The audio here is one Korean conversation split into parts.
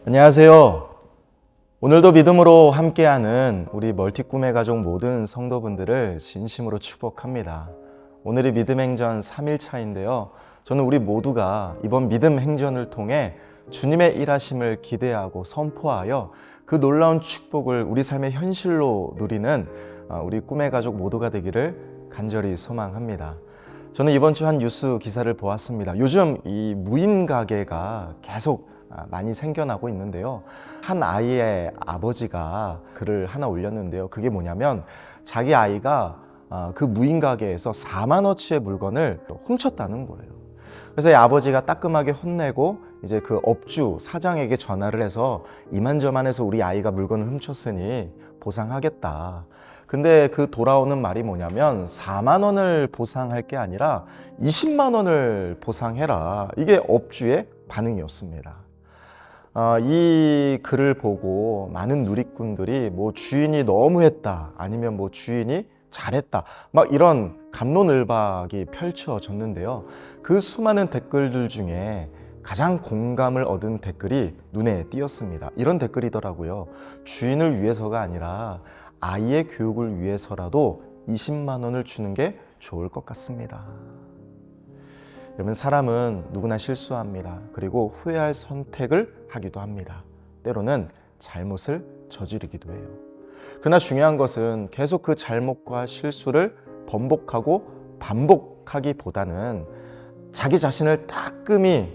안녕하세요. 오늘도 믿음으로 함께하는 우리 멀티 꿈의 가족 모든 성도분들을 진심으로 축복합니다. 오늘이 믿음 행전 3일차인데요. 저는 우리 모두가 이번 믿음 행전을 통해 주님의 일하심을 기대하고 선포하여 그 놀라운 축복을 우리 삶의 현실로 누리는 우리 꿈의 가족 모두가 되기를 간절히 소망합니다. 저는 이번 주 한 뉴스 기사를 보았습니다. 요즘 이 무인 가게가 계속 많이 생겨나고 있는데요. 한 아이의 아버지가 글을 하나 올렸는데요. 그게 뭐냐면 자기 아이가 그 무인 가게에서 4만 원어치의 물건을 훔쳤다는 거예요. 그래서 이 아버지가 따끔하게 혼내고 이제 그 업주 사장에게 전화를 해서 이만저만해서 우리 아이가 물건을 훔쳤으니 보상하겠다. 근데 그 돌아오는 말이 뭐냐면 4만 원을 보상할 게 아니라 20만 원을 보상해라. 이게 업주의 반응이었습니다. 이 글을 보고 많은 누리꾼들이 뭐 주인이 너무했다, 아니면 뭐 주인이 잘했다, 막 이런 갑론을박이 펼쳐졌는데요. 그 수많은 댓글들 중에 가장 공감을 얻은 댓글이 눈에 띄었습니다. 이런 댓글이더라고요. 주인을 위해서가 아니라 아이의 교육을 위해서라도 20만 원을 주는 게 좋을 것 같습니다. 여러분, 사람은 누구나 실수합니다. 그리고 후회할 선택을 하기도 합니다. 때로는 잘못을 저지르기도 해요. 그러나 중요한 것은 계속 그 잘못과 실수를 번복하고 반복하기보다는 자기 자신을 따끔히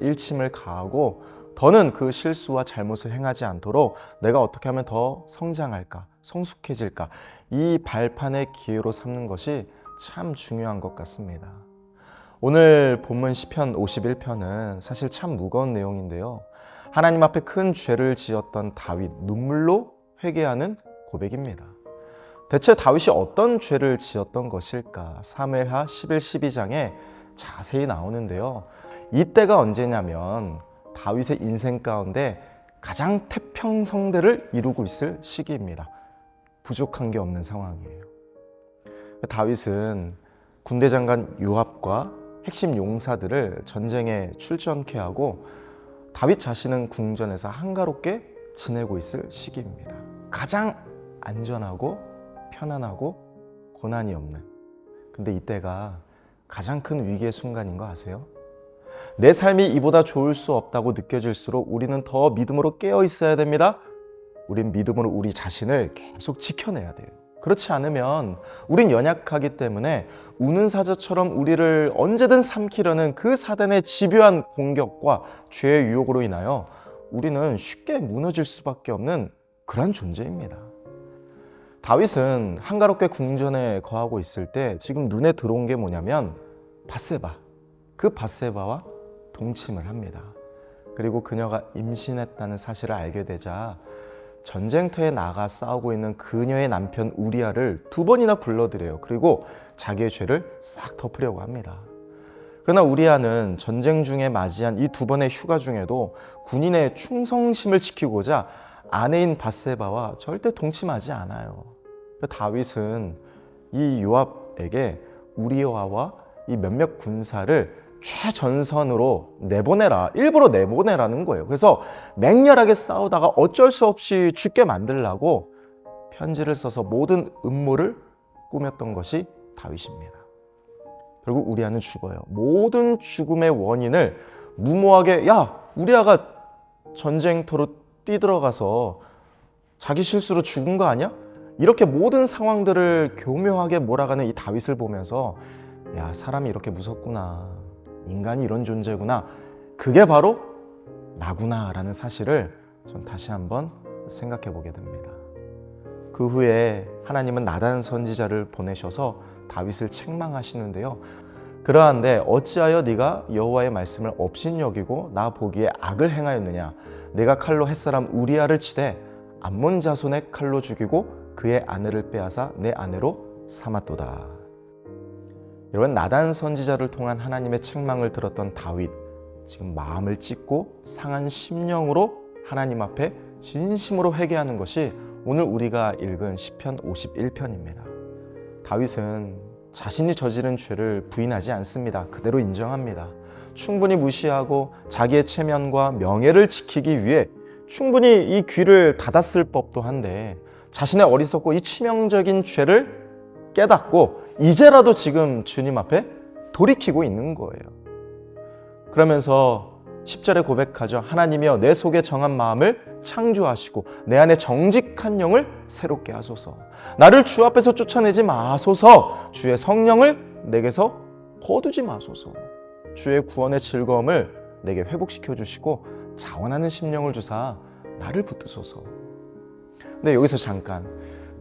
일침을 가하고 더는 그 실수와 잘못을 행하지 않도록 내가 어떻게 하면 더 성장할까, 성숙해질까, 이 발판의 기회로 삼는 것이 참 중요한 것 같습니다. 오늘 본문 시편 51편은 사실 참 무거운 내용인데요. 하나님 앞에 큰 죄를 지었던 다윗, 눈물로 회개하는 고백입니다. 대체 다윗이 어떤 죄를 지었던 것일까? 사무엘하 11, 12장에 자세히 나오는데요. 이때가 언제냐면 다윗의 인생 가운데 가장 태평성대를 이루고 있을 시기입니다. 부족한 게 없는 상황이에요. 다윗은 군대 장관 요압과 핵심 용사들을 전쟁에 출전케 하고 다윗 자신은 궁전에서 한가롭게 지내고 있을 시기입니다. 가장 안전하고 편안하고 고난이 없는, 근데 이때가 가장 큰 위기의 순간인 거 아세요? 내 삶이 이보다 좋을 수 없다고 느껴질수록 우리는 더 믿음으로 깨어 있어야 됩니다. 우린 믿음으로 우리 자신을 계속 지켜내야 돼요. 그렇지 않으면 우린 연약하기 때문에 우는 사자처럼 우리를 언제든 삼키려는 그 사단의 집요한 공격과 죄의 유혹으로 인하여 우리는 쉽게 무너질 수밖에 없는 그런 존재입니다. 다윗은 한가롭게 궁전에 거하고 있을 때 지금 눈에 들어온 게 뭐냐면 밧세바, 그 밧세바와 동침을 합니다. 그리고 그녀가 임신했다는 사실을 알게 되자 전쟁터에 나가 싸우고 있는 그녀의 남편 우리아를 2번이나 불러들여요. 그리고 자기의 죄를 싹 덮으려고 합니다. 그러나 우리아는 전쟁 중에 맞이한 이 2번의 휴가 중에도 군인의 충성심을 지키고자 아내인 밧세바와 절대 동침하지 않아요. 다윗은 이 요압에게 우리아와 이 몇몇 군사를 최전선으로 내보내라, 일부러 내보내라는 거예요. 그래서 맹렬하게 싸우다가 어쩔 수 없이 죽게 만들라고 편지를 써서 모든 음모를 꾸몄던 것이 다윗입니다. 결국 우리아는 죽어요. 모든 죽음의 원인을 무모하게, 야, 우리아가 전쟁터로 뛰들어가서 자기 실수로 죽은 거 아니야? 이렇게 모든 상황들을 교묘하게 몰아가는 이 다윗을 보면서 야, 사람이 이렇게 무섭구나, 인간이 이런 존재구나, 그게 바로 나구나 라는 사실을 좀 다시 한번 생각해 보게 됩니다. 그 후에 하나님은 나단 선지자를 보내셔서 다윗을 책망하시는데요. 그러한데 어찌하여 네가 여호와의 말씀을 업신여기고 나 보기에 악을 행하였느냐? 내가 칼로 햇사람 우리아를 치되 암몬 자손의 칼로 죽이고 그의 아내를 빼앗아 내 아내로 삼았도다. 여러분, 나단 선지자를 통한 하나님의 책망을 들었던 다윗, 지금 마음을 찢고 상한 심령으로 하나님 앞에 진심으로 회개하는 것이 오늘 우리가 읽은 시편 51편입니다. 다윗은 자신이 저지른 죄를 부인하지 않습니다. 그대로 인정합니다. 충분히 무시하고 자기의 체면과 명예를 지키기 위해 충분히 이 귀를 닫았을 법도 한데 자신의 어리석고 이 치명적인 죄를 깨닫고 이제라도 지금 주님 앞에 돌이키고 있는 거예요. 그러면서 10절에 고백하죠. 하나님이여 내 속에 정한 마음을 창조하시고 내 안에 정직한 영을 새롭게 하소서. 나를 주 앞에서 쫓아내지 마소서. 주의 성령을 내게서 거두지 마소서. 주의 구원의 즐거움을 내게 회복시켜 주시고 자원하는 심령을 주사 나를 붙드소서. 근데 여기서 잠깐,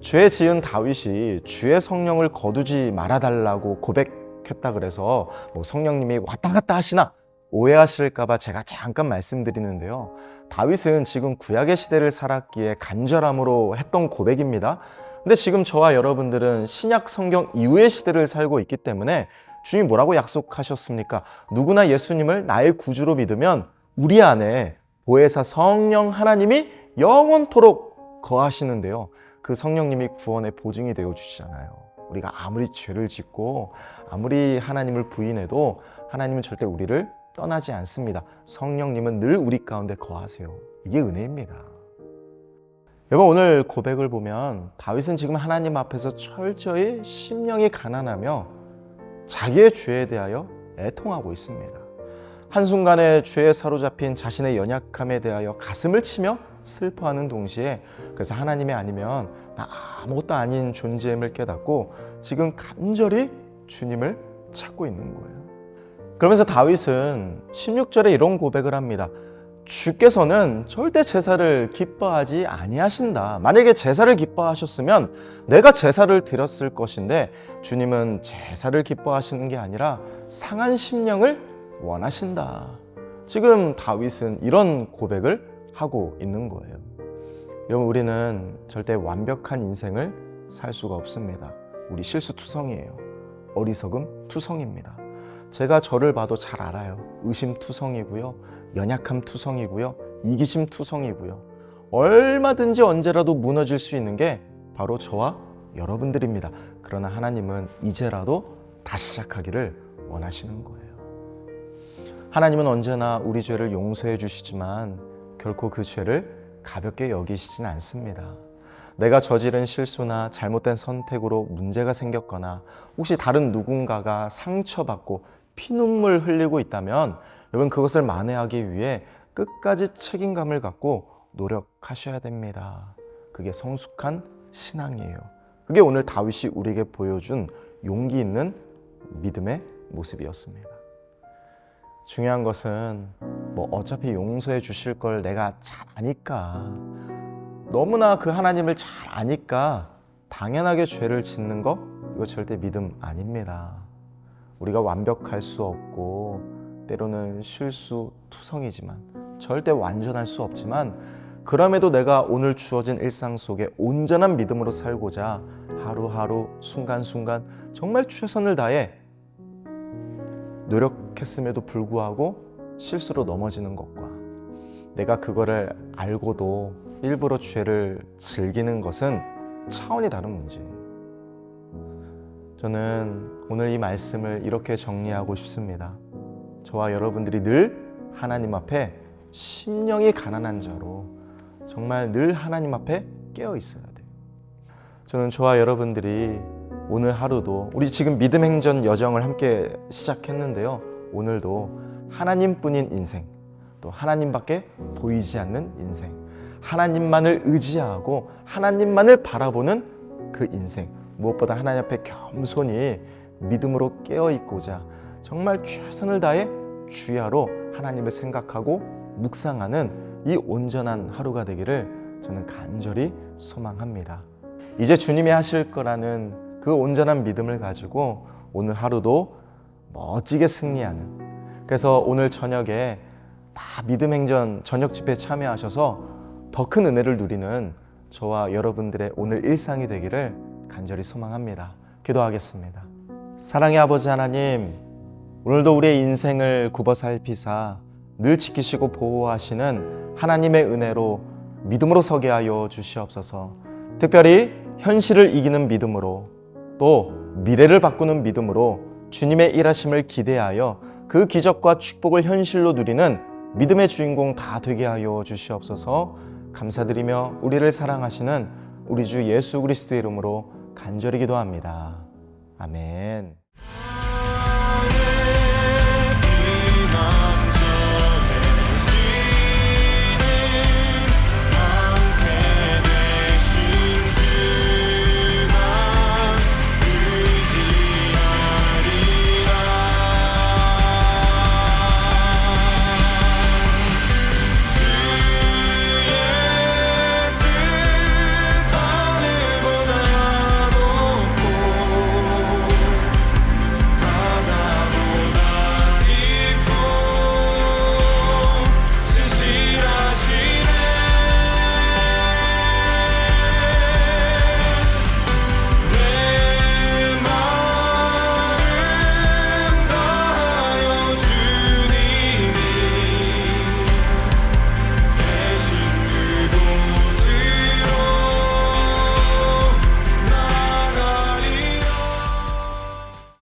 죄 지은 다윗이 주의 성령을 거두지 말아달라고 고백했다 그래서 뭐 성령님이 왔다 갔다 하시나 오해하실까봐 제가 잠깐 말씀드리는데요. 다윗은 지금 구약의 시대를 살았기에 간절함으로 했던 고백입니다. 근데 지금 저와 여러분들은 신약 성경 이후의 시대를 살고 있기 때문에 주님이 뭐라고 약속하셨습니까? 누구나 예수님을 나의 구주로 믿으면 우리 안에 보혜사 성령 하나님이 영원토록 거하시는데요. 그 성령님이 구원의 보증이 되어 주시잖아요. 우리가 아무리 죄를 짓고 아무리 하나님을 부인해도 하나님은 절대 우리를 떠나지 않습니다. 성령님은 늘 우리 가운데 거하세요. 이게 은혜입니다. 여러분, 오늘 고백을 보면 다윗은 지금 하나님 앞에서 철저히 심령이 가난하며 자기의 죄에 대하여 애통하고 있습니다. 한순간에 죄에 사로잡힌 자신의 연약함에 대하여 가슴을 치며 슬퍼하는 동시에 그래서 하나님이 아니면 나 아무것도 아닌 존재임을 깨닫고 지금 간절히 주님을 찾고 있는 거예요. 그러면서 다윗은 16절에 이런 고백을 합니다. 주께서는 절대 제사를 기뻐하지 아니하신다. 만약에 제사를 기뻐하셨으면 내가 제사를 드렸을 것인데 주님은 제사를 기뻐하시는 게 아니라 상한 심령을 원하신다. 지금 다윗은 이런 고백을 하고 있는 거예요. 여러분, 우리는 절대 완벽한 인생을 살 수가 없습니다. 우리 실수투성이에요. 어리석음 투성입니다. 제가 저를 봐도 잘 알아요. 의심투성이고요. 연약함투성이고요. 이기심투성이고요. 얼마든지 언제라도 무너질 수 있는 게 바로 저와 여러분들입니다. 그러나 하나님은 이제라도 다시 시작하기를 원하시는 거예요. 하나님은 언제나 우리 죄를 용서해 주시지만 결코 그 죄를 가볍게 여기시진 않습니다. 내가 저지른 실수나 잘못된 선택으로 문제가 생겼거나 혹시 다른 누군가가 상처받고 피눈물 흘리고 있다면 여러분, 그것을 만회하기 위해 끝까지 책임감을 갖고 노력하셔야 됩니다. 그게 성숙한 신앙이에요. 그게 오늘 다윗이 우리에게 보여준 용기 있는 믿음의 모습이었습니다. 중요한 것은 뭐 어차피 용서해 주실 걸 내가 잘 아니까, 너무나 그 하나님을 잘 아니까 당연하게 죄를 짓는 거, 이거 절대 믿음 아닙니다. 우리가 완벽할 수 없고 때로는 실수투성이지만 절대 완전할 수 없지만 그럼에도 내가 오늘 주어진 일상 속에 온전한 믿음으로 살고자 하루하루 순간순간 정말 최선을 다해 노력했음에도 불구하고 실수로 넘어지는 것과 내가 그거를 알고도 일부러 죄를 즐기는 것은 차원이 다른 문제예요. 저는 오늘 이 말씀을 이렇게 정리하고 싶습니다. 저와 여러분들이 늘 하나님 앞에 심령이 가난한 자로 정말 늘 하나님 앞에 깨어 있어야 돼요. 저는 저와 여러분들이 오늘 하루도 우리 지금 믿음 행전 여정을 함께 시작했는데요. 오늘도 하나님뿐인 인생, 또 하나님밖에 보이지 않는 인생, 하나님만을 의지하고 하나님만을 바라보는 그 인생, 무엇보다 하나님 앞에 겸손히 믿음으로 깨어있고자 정말 최선을 다해 주야로 하나님을 생각하고 묵상하는 이 온전한 하루가 되기를 저는 간절히 소망합니다. 이제 주님이 하실 거라는 그 온전한 믿음을 가지고 오늘 하루도 멋지게 승리하는, 그래서 오늘 저녁에 다 믿음 행전 저녁 집회에 참여하셔서 더 큰 은혜를 누리는 저와 여러분들의 오늘 일상이 되기를 간절히 소망합니다. 기도하겠습니다. 사랑의 아버지 하나님, 오늘도 우리의 인생을 굽어 살피사 늘 지키시고 보호하시는 하나님의 은혜로 믿음으로 서게 하여 주시옵소서. 특별히 현실을 이기는 믿음으로, 또 미래를 바꾸는 믿음으로 주님의 일하심을 기대하여 그 기적과 축복을 현실로 누리는 믿음의 주인공 다 되게 하여 주시옵소서. 감사드리며 우리를 사랑하시는 우리 주 예수 그리스도의 이름으로 간절히 기도합니다. 아멘.